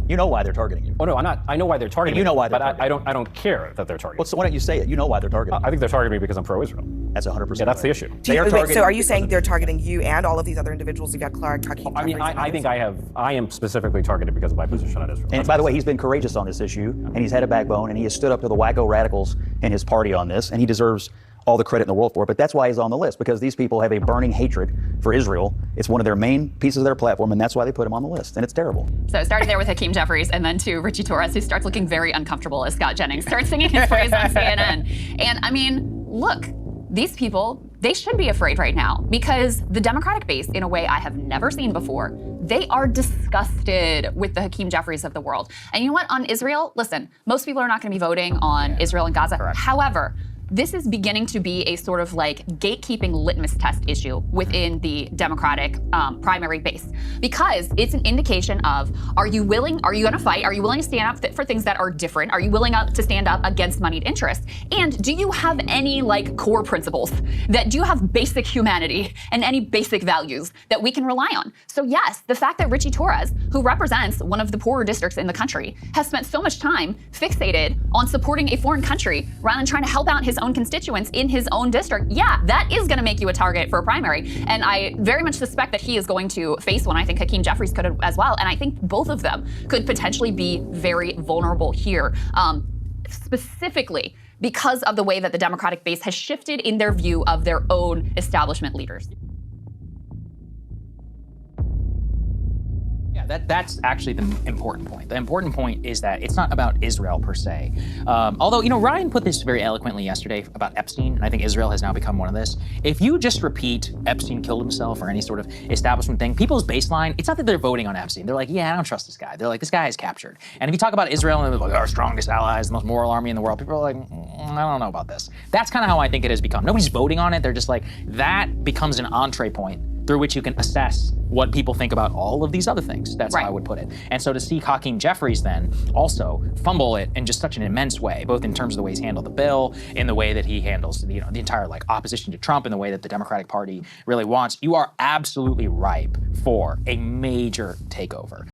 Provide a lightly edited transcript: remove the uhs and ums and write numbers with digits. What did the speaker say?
You know why they're targeting you. Oh no, I'm not. I know why they're targeting me. You know why they're but targeting I don't care that they're targeting. Well, so why don't you say it? You know why they're targeting you. I think they're targeting me because I'm pro-Israel. That's 100%. Yeah, that's the issue. So are you saying they're targeting you and all of these other individuals? You've got Clark, Hakeem I mean, Jeffries, I think I am specifically targeted because of my position on Israel. And by the way, he's been courageous on this issue, and he's had a backbone, and he has stood up to the wacko radicals in his party on this, and he deserves all the credit in the world for it. But that's why he's on the list, because these people have a burning hatred for Israel. It's one of their main pieces of their platform, and that's why they put him on the list, and it's terrible. So starting there with Hakeem Jeffries, and then to Richie Torres, who starts looking very uncomfortable as Scott Jennings starts singing his praise on CNN. And I mean, look, these people, they should be afraid right now, because the Democratic base, in a way I have never seen before, they are disgusted with the Hakeem Jeffries of the world. And you know what, on Israel, listen, most people are not gonna be voting on Israel and Gaza. Correct. However, this is beginning to be a sort of like gatekeeping litmus test issue within the Democratic primary base, because it's an indication of, are you gonna fight? Are you willing to stand up for things that are different? Are you willing to stand up against moneyed interests? And do you have any like core principles do you have basic humanity and any basic values that we can rely on? So yes, the fact that Richie Torres, who represents one of the poorer districts in the country, has spent so much time fixated on supporting a foreign country rather than trying to help out his own constituents in his own district, yeah, that is going to make you a target for a primary. And I very much suspect that he is going to face one. I think Hakeem Jeffries could as well. And I think both of them could potentially be very vulnerable here, specifically because of the way that the Democratic base has shifted in their view of their own establishment leaders. That's actually the important point. The important point is that it's not about Israel per se. Although, you know, Ryan put this very eloquently yesterday about Epstein, and I think Israel has now become one of this. If you just repeat Epstein killed himself or any sort of establishment thing, people's baseline, it's not that they're voting on Epstein. They're like, yeah, I don't trust this guy. They're like, this guy is captured. And if you talk about Israel and they're like, our strongest allies, the most moral army in the world, people are like, I don't know about this. That's kind of how I think it has become. Nobody's voting on it. They're just like, that becomes an entree point through which you can assess what people think about all of these other things. That's how I would put it. And so to see Hakeem Jeffries then also fumble it in just such an immense way, both in terms of the way he's handled the bill, in the way that he handles the entire like opposition to Trump, in the way that the Democratic Party really wants, you are absolutely ripe for a major takeover.